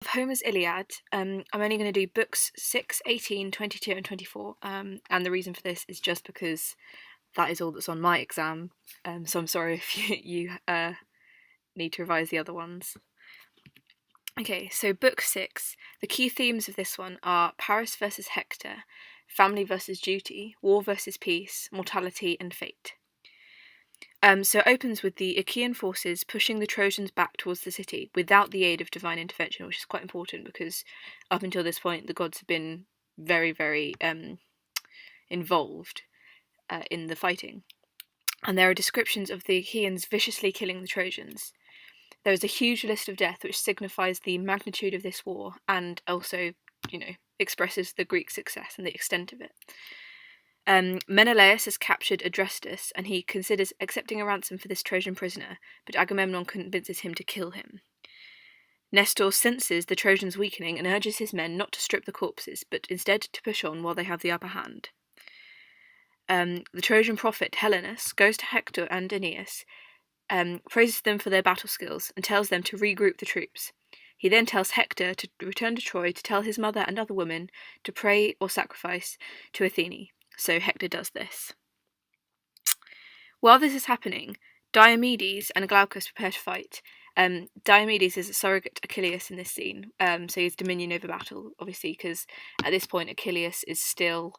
Of Homer's Iliad, I'm only going to do books 6, 18, 22, and 24. And the reason for this is just because that is all that's on my exam. So I'm sorry if you need to revise the other ones. Okay, so book 6. The key themes of this one are Paris versus Hector, family versus duty, war versus peace, mortality, and fate. So it opens with the Achaean forces pushing the Trojans back towards the city without the aid of divine intervention, which is quite important because up until this point the gods have been very, very involved in the fighting. And there are descriptions of the Achaeans viciously killing the Trojans. There is a huge list of death which signifies the magnitude of this war and also, expresses the Greek success and the extent of it. Menelaus has captured Adrestus, and he considers accepting a ransom for this Trojan prisoner, but Agamemnon convinces him to kill him. Nestor senses the Trojans' weakening and urges his men not to strip the corpses, but instead to push on while they have the upper hand. The Trojan prophet Helenus goes to Hector and Aeneas, praises them for their battle skills, and tells them to regroup the troops. He then tells Hector to return to Troy to tell his mother and other women to pray or sacrifice to Athene. So Hector does this. While this is happening, Diomedes and Glaucus prepare to fight. Diomedes is a surrogate Achilles in this scene, so he's dominion over battle, obviously, because at this point Achilles is still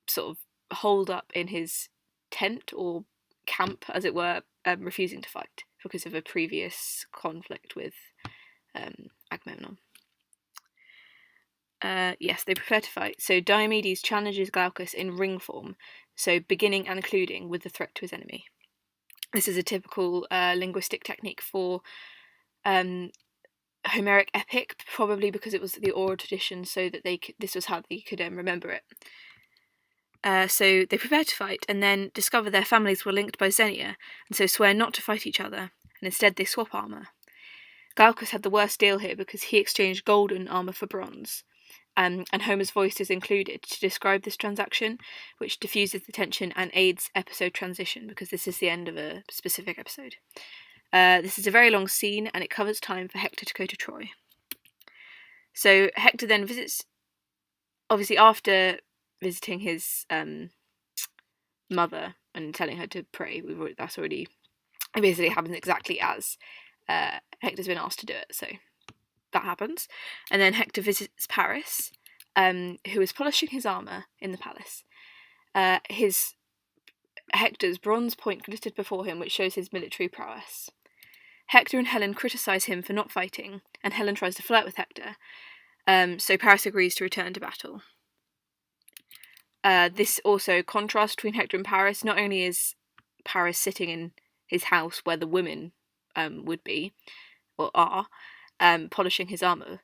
sort of holed up in his tent or camp, as it were, refusing to fight because of a previous conflict with Agamemnon. Yes, they prefer to fight. So Diomedes challenges Glaucus in ring form, so beginning and concluding with the threat to his enemy. This is a typical linguistic technique for Homeric epic, probably because it was the oral tradition, so that this was how they could remember it. So they prepare to fight, and then discover their families were linked by Xenia, and so swear not to fight each other, and instead they swap armour. Glaucus had the worst deal here because he exchanged golden armour for bronze. And Homer's voice is included to describe this transaction, which diffuses the tension and aids episode transition, because this is the end of a specific episode. This is a very long scene, and it covers time for Hector to go to Troy. So Hector then visits, obviously after visiting his mother and telling her to pray. It basically happens exactly as Hector's been asked to do it, so that happens. And then Hector visits Paris, who is polishing his armour in the palace. Hector's bronze point glittered before him, which shows his military prowess. Hector and Helen criticise him for not fighting, and Helen tries to flirt with Hector, so Paris agrees to return to battle. This also contrasts between Hector and Paris. Not only is Paris sitting in his house where the women would be, or are, polishing his armour,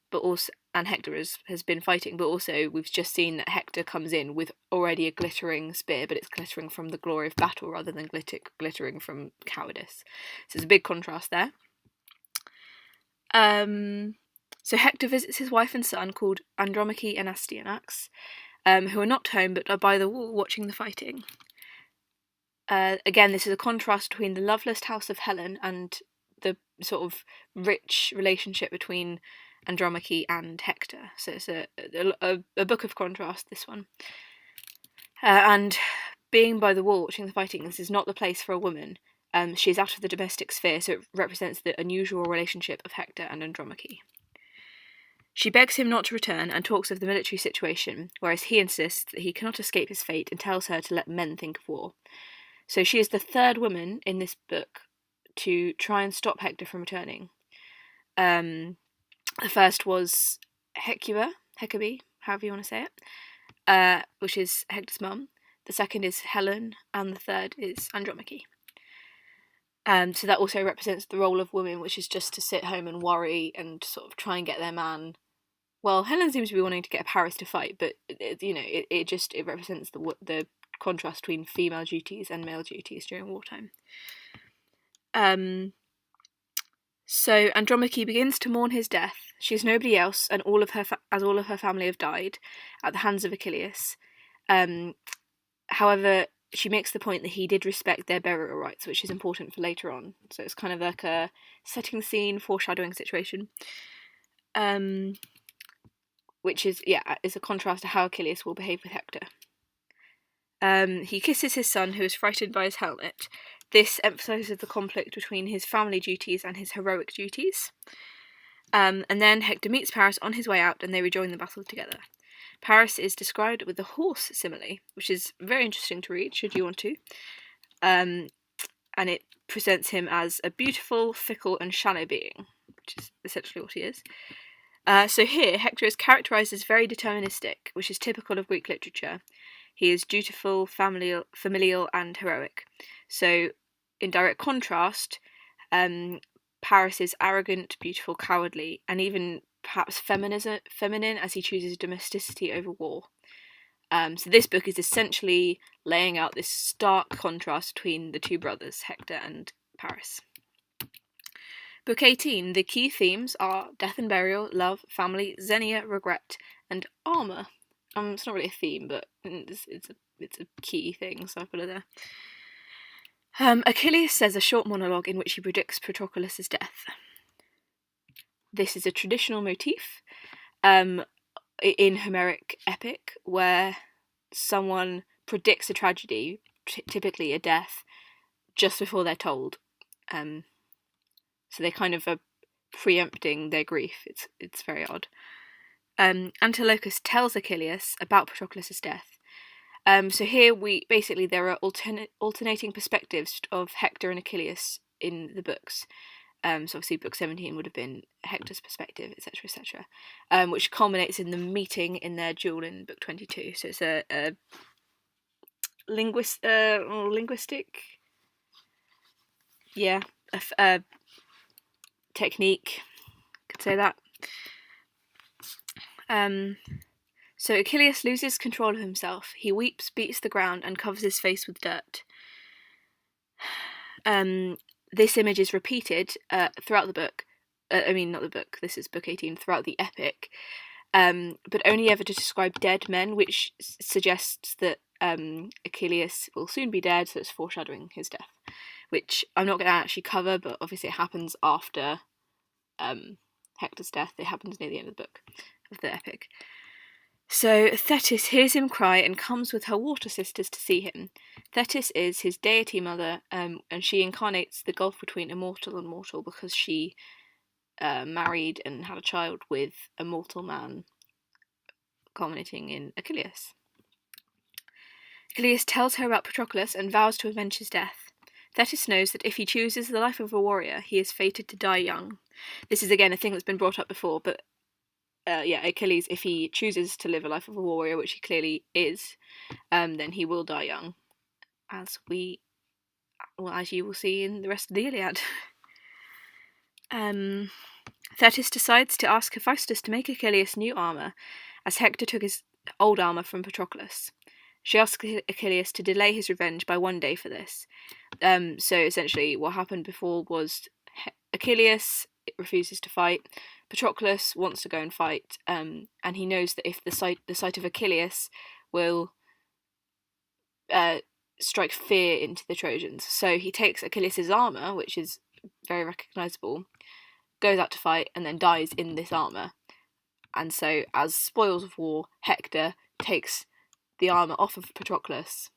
and Hector has been fighting, but also we've just seen that Hector comes in with already a glittering spear, but it's glittering from the glory of battle rather than glittering from cowardice. So there's a big contrast there. So Hector visits his wife and son, called Andromache and Astyanax, who are not home but are by the wall watching the fighting. Again, this is a contrast between the loveless house of Helen and the sort of rich relationship between Andromache and Hector. So it's a book of contrast, this one. And being by the wall watching the fighting, this is not the place for a woman. She's out of the domestic sphere, so it represents the unusual relationship of Hector and Andromache. She begs him not to return and talks of the military situation, whereas he insists that he cannot escape his fate and tells her to let men think of war. So she is the third woman in this book to try and stop Hector from returning. The first was Hecuba, however you want to say it, which is Hector's mum. The second is Helen, and the third is Andromache. So that also represents the role of women, which is just to sit home and worry and sort of try and get their man. Well, Helen seems to be wanting to get Paris to fight, but it represents the contrast between female duties and male duties during wartime. So Andromache begins to mourn his death. She is nobody else, and all of her family have died at the hands of Achilles. However, she makes the point that he did respect their burial rights, which is important for later on. So it's kind of like a setting the scene, foreshadowing situation. which is a contrast to how Achilles will behave with Hector. He kisses his son, who is frightened by his helmet. This emphasises the conflict between his family duties and his heroic duties. And then Hector meets Paris on his way out, and they rejoin the battle together. Paris is described with the horse simile, which is very interesting to read, should you want to. And it presents him as a beautiful, fickle, and shallow being, which is essentially what he is. So here, Hector is characterised as very deterministic, which is typical of Greek literature. He is dutiful, familial, and heroic. So, in direct contrast, Paris is arrogant, beautiful, cowardly, and even perhaps feminine, as he chooses domesticity over war. So this book is essentially laying out this stark contrast between the two brothers, Hector and Paris. Book 18, the key themes are death and burial, love, family, xenia, regret, and armour. It's not really a theme, but it's a key thing, so I put it there. Achilles says a short monologue in which he predicts Patroclus' death. This is a traditional motif in Homeric epic where someone predicts a tragedy, typically a death, just before they're told. So they kind of are preempting their grief. It's very odd. Antilochus tells Achilles about Patroclus' death. So here there are alternating perspectives of Hector and Achilles in the books. So obviously book 17 would have been Hector's perspective, etc., etc., which culminates in the meeting in their duel in book 22. So it's a linguistic, a technique, could say that. So Achilles loses control of himself. He weeps, beats the ground, and covers his face with dirt. This image is repeated throughout the book. Not the book, this is book 18, throughout the epic, but only ever to describe dead men, which suggests that Achilles will soon be dead, so it's foreshadowing his death, which I'm not going to actually cover, but obviously it happens after Hector's death. It happens near the end of the book, of the epic. So Thetis hears him cry and comes with her water sisters to see him. Thetis is his deity mother, and she incarnates the gulf between immortal and mortal because she married and had a child with a mortal man, culminating in Achilles. Achilles tells her about Patroclus and vows to avenge his death. Thetis knows that if he chooses the life of a warrior, he is fated to die young. This is again a thing that's been brought up before, but Achilles, if he chooses to live a life of a warrior, which he clearly is, then he will die young, as you will see in the rest of the Iliad. Thetis decides to ask Hephaestus to make Achilles new armour, as Hector took his old armour from Patroclus. She asks Achilles to delay his revenge by 1 day for this. So essentially what happened before was Achilles refuses to fight. Patroclus wants to go and fight, and he knows that if the sight of Achilles will strike fear into the Trojans. So he takes Achilles' armour, which is very recognisable, goes out to fight, and then dies in this armour. And so, as spoils of war, Hector takes the armour off of Patroclus,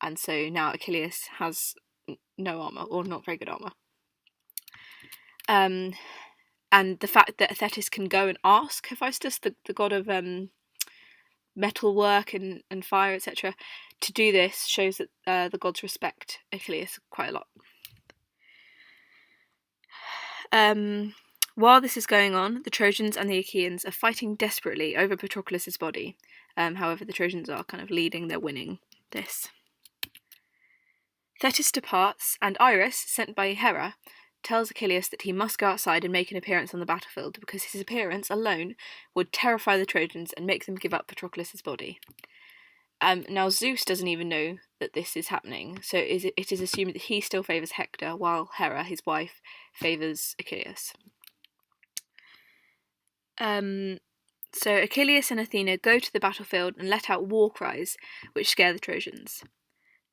and so now Achilles has no armour, or not very good armour. And the fact that Thetis can go and ask Hephaestus, the god of metalwork and fire, etc., to do this shows that the gods respect Achilles quite a lot. While this is going on, the Trojans and the Achaeans are fighting desperately over Patroclus' body. However, the Trojans are kind of leading, they're winning this. Thetis departs, and Iris, sent by Hera, tells Achilles that he must go outside and make an appearance on the battlefield because his appearance alone would terrify the Trojans and make them give up Patroclus' body. Now Zeus doesn't even know that this is happening, so it is assumed that he still favours Hector while Hera, his wife, favours Achilles. So Achilles and Athena go to the battlefield and let out war cries which scare the Trojans.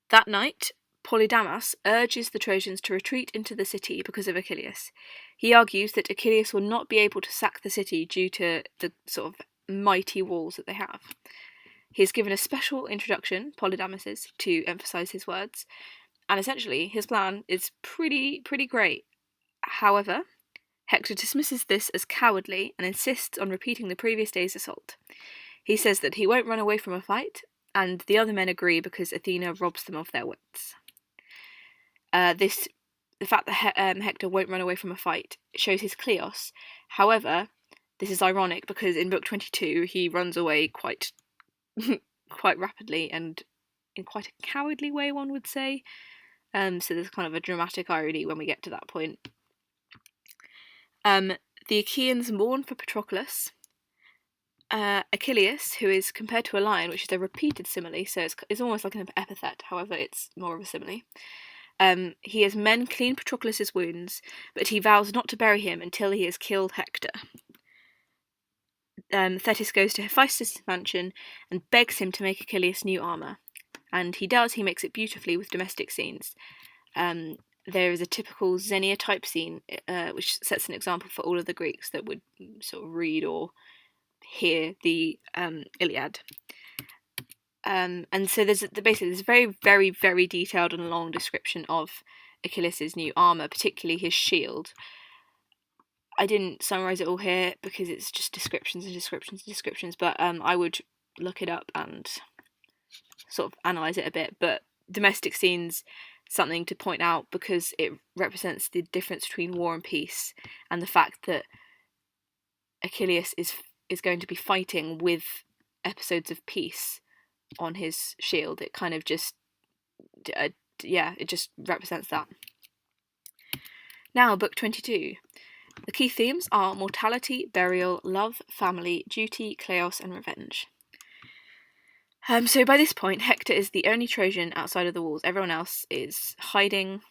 That night, Polydamas urges the Trojans to retreat into the city because of Achilles. He argues that Achilles will not be able to sack the city due to the sort of mighty walls that they have. He is given a special introduction, Polydamas's, to emphasise his words, and essentially his plan is pretty great. However, Hector dismisses this as cowardly and insists on repeating the previous day's assault. He says that he won't run away from a fight, and the other men agree because Athena robs them of their wits. The fact that Hector won't run away from a fight shows his kleos. However, this is ironic because in book 22 he runs away quite rapidly and in quite a cowardly way, one would say. So there's kind of a dramatic irony when we get to that point. The Achaeans mourn for Patroclus. Achilles, who is compared to a lion, which is a repeated simile, so it's almost like an epithet, however it's more of a simile. He has men clean Patroclus' wounds, but he vows not to bury him until he has killed Hector. Thetis goes to Hephaestus' mansion and begs him to make Achilles new armour. And he does, he makes it beautifully with domestic scenes. There is a typical Xenia type scene, which sets an example for all of the Greeks that would sort of read or hear the Iliad. And so there's this very detailed and long description of Achilles' new armour, particularly his shield. I didn't summarise it all here because it's just descriptions, but I would look it up and sort of analyse it a bit. But domestic scenes, something to point out because it represents the difference between war and peace, and the fact that Achilles is going to be fighting with episodes of peace on his shield. It kind of just it just represents that. Now, book 22. The key themes are mortality, burial, love, family, duty, kleos, and revenge. So by this point, Hector is the only Trojan outside of the walls. Everyone else is hiding.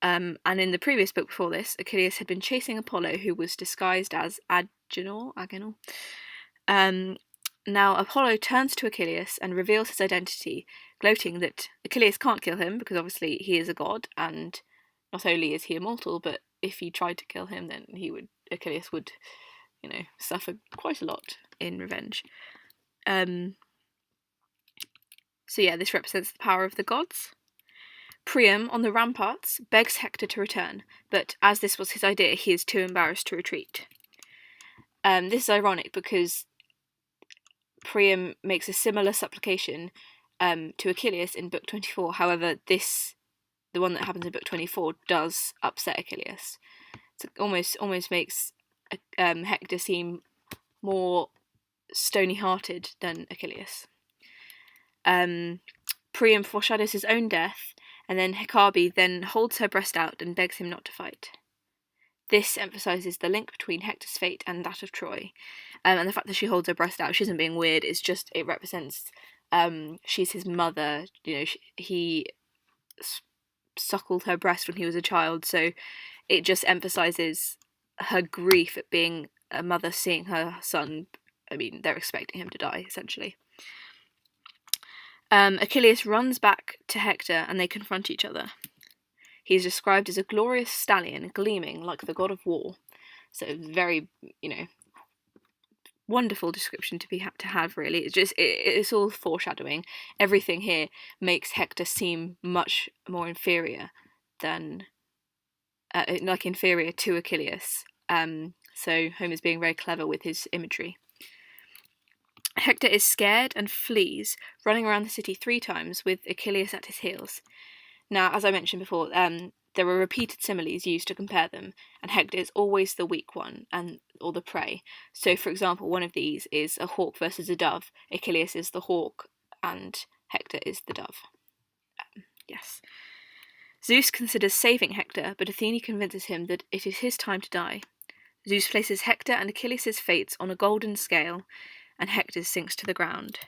And in the previous book before this, Achilles had been chasing Apollo, who was disguised as Agenor. Now Apollo turns to Achilles and reveals his identity, gloating that Achilles can't kill him because obviously he is a god, and not only is he immortal, but if he tried to kill him, then Achilles would, suffer quite a lot in revenge. So yeah, this represents the power of the gods. Priam, on the ramparts, begs Hector to return, but as this was his idea, he is too embarrassed to retreat. This is ironic because Priam makes a similar supplication to Achilles in book 24. However, the one that happens in book 24 does upset Achilles. So it almost makes Hector seem more stony-hearted than Achilles. Priam foreshadows his own death, and then Hecabe then holds her breast out and begs him not to fight. This emphasises the link between Hector's fate and that of Troy, and the fact that she holds her breast out, she isn't being weird, it represents she's his mother, he suckled her breast when he was a child, so it just emphasises her grief at being a mother seeing her son, they're expecting him to die, essentially. Achilles runs back to Hector and they confront each other. He is described as a glorious stallion, gleaming like the god of war. So very, wonderful description to have, really. It's all foreshadowing. Everything here makes Hector seem much more inferior than, inferior to Achilles. So Homer's being very clever with his imagery. Hector is scared and flees, running around the city 3 times with Achilles at his heels. Now, as I mentioned before, there are repeated similes used to compare them, and Hector is always the weak one, or the prey. So, for example, one of these is a hawk versus a dove. Achilles is the hawk, and Hector is the dove. Yes. Zeus considers saving Hector, but Athene convinces him that it is his time to die. Zeus places Hector and Achilles' fates on a golden scale, and Hector sinks to the ground.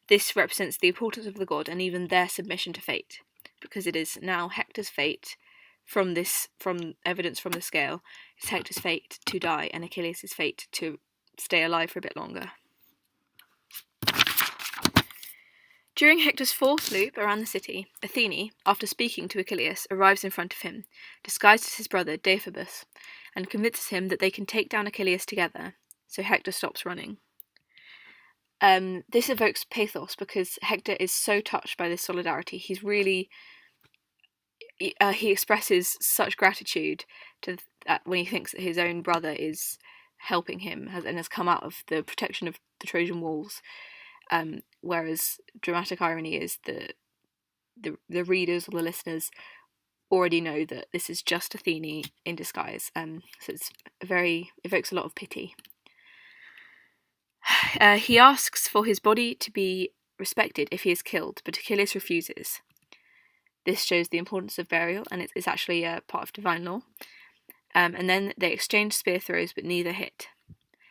This represents the importance of the god and even their submission to fate, because it is now Hector's fate, from evidence from the scale, it's Hector's fate to die and Achilles' fate to stay alive for a bit longer. During Hector's fourth loop around the city, Athene, after speaking to Achilles, arrives in front of him, disguised as his brother Deiphobus, and convinces him that they can take down Achilles together, so Hector stops running. This evokes pathos because Hector is so touched by this solidarity. He's really... he expresses such gratitude to that when he thinks that his own brother is helping him and has come out of the protection of the Trojan walls. Whereas dramatic irony is the readers or the listeners already know that this is just Athene in disguise. So it's evokes a lot of pity. He asks for his body to be respected if he is killed, but Achilles refuses. This shows the importance of burial, and it's actually a part of divine law. And then they exchange spear throws, but neither hit.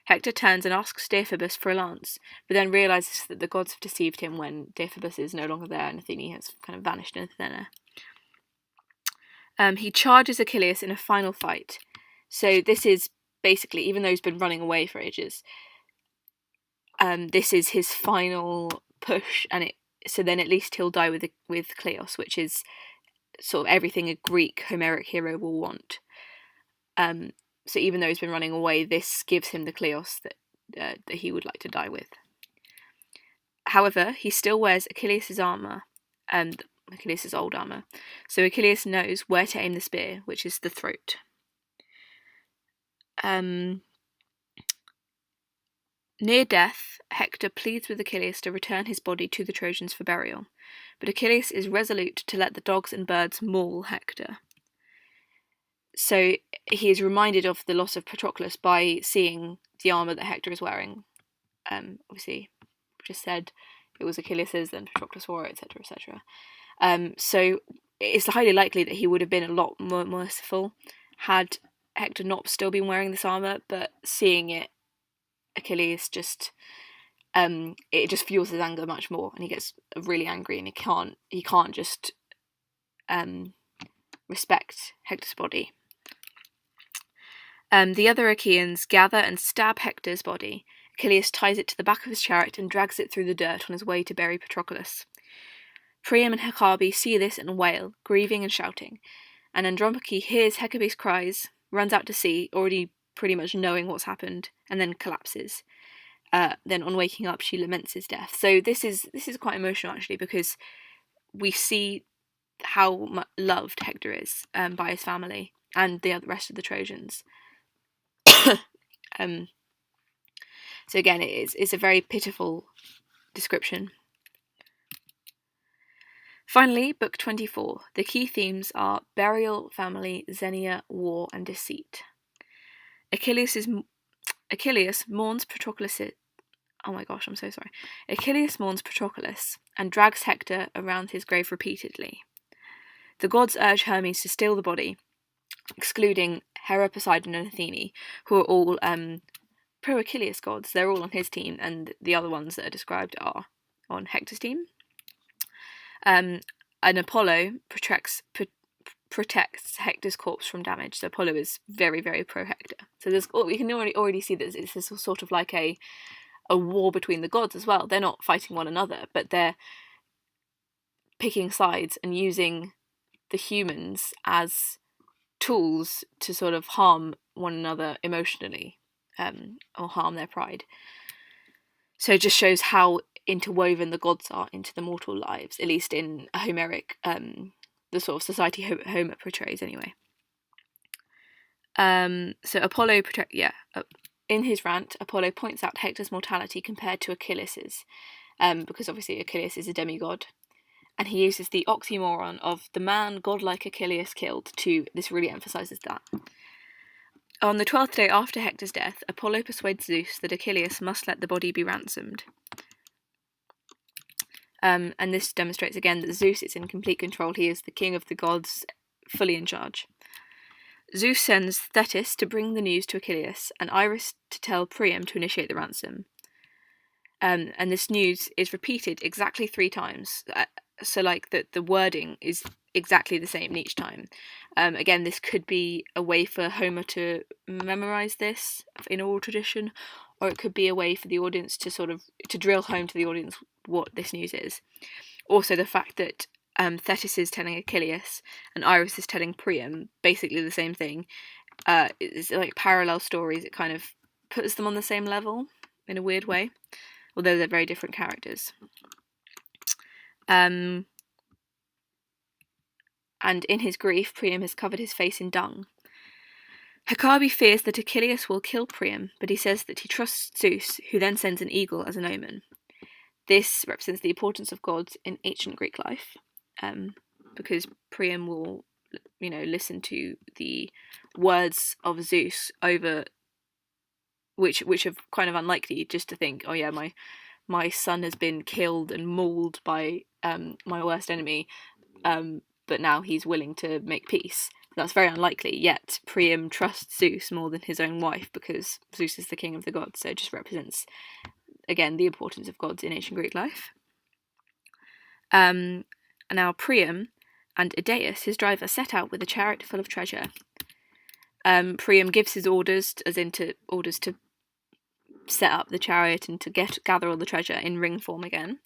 Hector turns and asks Deiphobus for a lance, but then realises that the gods have deceived him when Deiphobus is no longer there and Athene has kind of vanished into thin air. He charges Achilles in a final fight. So this is basically, even though he's been running away for ages, this is his final push, and so then at least he'll die with Kleos, which is sort of everything a Greek Homeric hero will want. So even though he's been running away, this gives him the Kleos that he would like to die with. However, he still wears Achilles' armour, Achilles' old armour, so Achilles knows where to aim the spear, which is the throat. Near death, Hector pleads with Achilles to return his body to the Trojans for burial, but Achilles is resolute to let the dogs and birds maul Hector. So he is reminded of the loss of Patroclus by seeing the armour that Hector is wearing. Obviously, just said it was Achilles', then Patroclus wore it, etc., etc. So it's highly likely that he would have been a lot more merciful had Hector not still been wearing this armour, but seeing it, Achilles just... it just fuels his anger much more, and he gets really angry, and he can't just respect Hector's body. The other Achans gather and stab Hector's body. Achilles ties it to the back of his chariot and drags it through the dirt on his way to bury Patroclus. Priam and Hecabe see this and wail, grieving and shouting, and Andromache hears Hecabe's cries, runs out to sea, already pretty much knowing what's happened, and then collapses. Then on waking up, she laments his death. So this is quite emotional, actually, because we see how loved Hector is by his family and the rest of the Trojans. So again, it's a very pitiful description. Finally, Book 24. The key themes are burial, family, Xenia, war, and deceit. Achilles mourns Patroclus. Oh my gosh, I'm so sorry. Achilles mourns Patroclus and drags Hector around his grave repeatedly. The gods urge Hermes to steal the body, excluding Hera, Poseidon, and Athene, who are all pro-Achilles gods. They're all on his team, and the other ones that are described are on Hector's team. And Apollo protects Hector's corpse from damage. So Apollo is very, very pro-Hector. So we can already see that this is sort of like a war between the gods as well. They're not fighting one another, but they're picking sides and using the humans as tools to sort of harm one another emotionally, or harm their pride. So it just shows how interwoven the gods are into the mortal lives, at least in a Homeric, the sort of society Homer portrays anyway. So Apollo in his rant, Apollo points out Hector's mortality compared to Achilles's, because obviously Achilles is a demigod, and he uses the oxymoron of the man godlike Achilles killed this really emphasises that. On the 12th day after Hector's death, Apollo persuades Zeus that Achilles must let the body be ransomed. And this demonstrates again that Zeus is in complete control. He is the king of the gods, fully in charge. Zeus sends Thetis to bring the news to Achilles, and Iris to tell Priam to initiate the ransom. And this news is repeated exactly 3 times. So like the wording is exactly the same each time. Again, this could be a way for Homer to memorize this in oral tradition, or it could be a way for the audience to drill home to the audience what this news is. Also, the fact that Thetis is telling Achilles and Iris is telling Priam basically the same thing. It's like parallel stories. It kind of puts them on the same level in a weird way, although they're very different characters. And in his grief, Priam has covered his face in dung. Hekabe fears that Achilles will kill Priam, but he says that he trusts Zeus, who then sends an eagle as an omen. This represents the importance of gods in ancient Greek life, because Priam will, listen to the words of Zeus over, which are kind of unlikely, just to think, oh yeah, my son has been killed and mauled by my worst enemy, but now he's willing to make peace. That's very unlikely, yet Priam trusts Zeus more than his own wife because Zeus is the king of the gods, so it just represents, again, the importance of gods in ancient Greek life. Now Priam and Idaeus, his driver, set out with a chariot full of treasure. Priam gives his orders, orders to set up the chariot and to gather all the treasure in ring form again.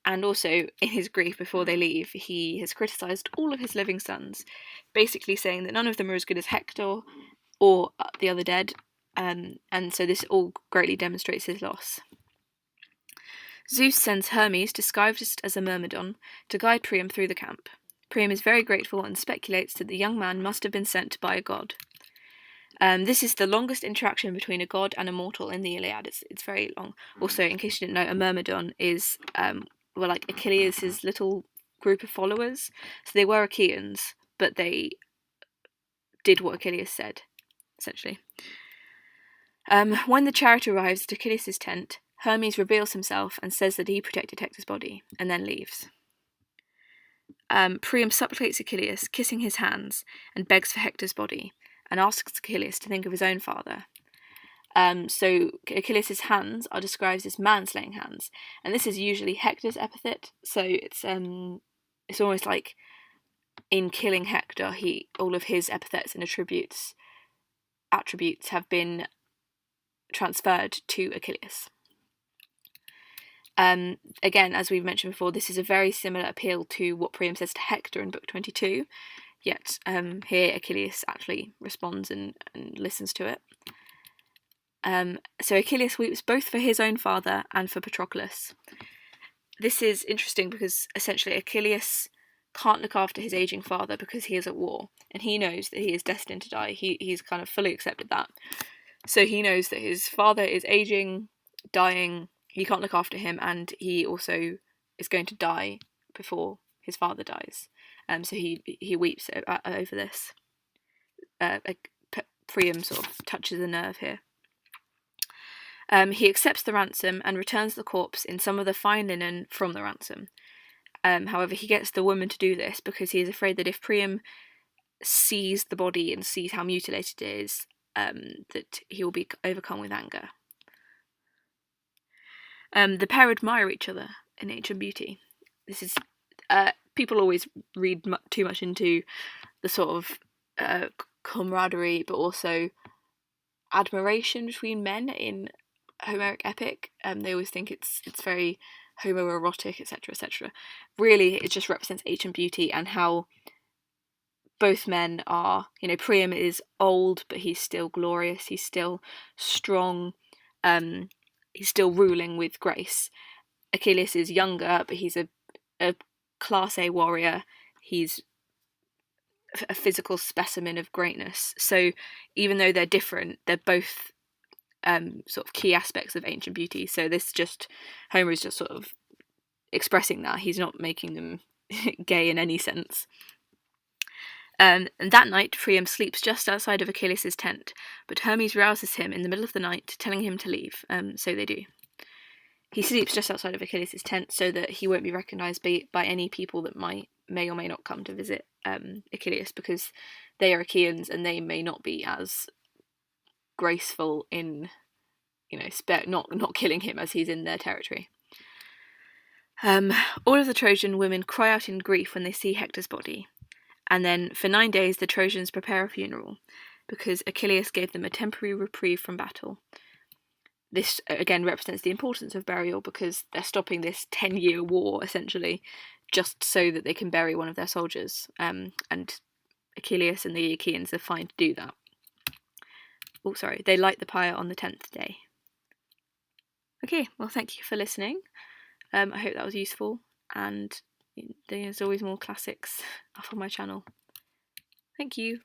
And also, in his grief before they leave, he has criticised all of his living sons, basically saying that none of them are as good as Hector or the other dead, and so this all greatly demonstrates his loss. Zeus sends Hermes, disguised as a myrmidon, to guide Priam through the camp. Priam is very grateful and speculates that the young man must have been sent by a god. This is the longest interaction between a god and a mortal in the Iliad. It's very long. Also, in case you didn't know, a myrmidon is like Achilles' little group of followers. So they were Achans, but they did what Achilles said, essentially. When the chariot arrives at Achilles' tent, Hermes reveals himself and says that he protected Hector's body, and then leaves. Priam supplicates Achilles, kissing his hands, and begs for Hector's body, and asks Achilles to think of his own father. So Achilles' hands are described as manslaying hands, and this is usually Hector's epithet. So it's almost like in killing Hector, all of his epithets and attributes have been transferred to Achilles. Again, as we've mentioned before, this is a very similar appeal to what Priam says to Hector in Book 22, yet here Achilles actually responds and listens to it. So Achilles weeps both for his own father and for Patroclus. This is interesting because essentially Achilles can't look after his aging father because he is at war, and he knows that he is destined to die. He's kind of fully accepted that. So he knows that his father is aging, dying, he can't look after him, and he also is going to die before his father dies. So he weeps over this. Priam sort of touches a nerve here. He accepts the ransom and returns the corpse in some of the fine linen from the ransom. However, he gets the woman to do this because he is afraid that if Priam sees the body and sees how mutilated it is, that he will be overcome with anger. The pair admire each other in ancient beauty. This is people always read too much into the sort of camaraderie, but also admiration between men in Homeric epic. They always think it's very homoerotic, etc., etc. Really, it just represents ancient beauty and how both men are. Priam is old, but he's still glorious. He's still strong. He's still ruling with grace. Achilles is younger, but he's a class A warrior. He's a physical specimen of greatness. So even though they're different, they're both sort of key aspects of ancient beauty. So Homer is just sort of expressing that. He's not making them gay in any sense. And that night, Priam sleeps just outside of Achilles' tent, but Hermes rouses him in the middle of the night, telling him to leave. So they do. He sleeps just outside of Achilles' tent so that he won't be recognised by any people that may or may not come to visit Achilles, because they are Achans and they may not be as graceful in, not killing him as he's in their territory. All of the Trojan women cry out in grief when they see Hector's body. And then for 9 days the Trojans prepare a funeral, because Achilles gave them a temporary reprieve from battle. this again represents the importance of burial, because they're stopping this 10-year war essentially just so that they can bury one of their soldiers, and Achilles and the Achans are fine to do that. Oh, sorry, they light the pyre on the 10th day. Okay, well, thank you for listening. I hope that was useful, and there's always more classics up on my channel. Thank you.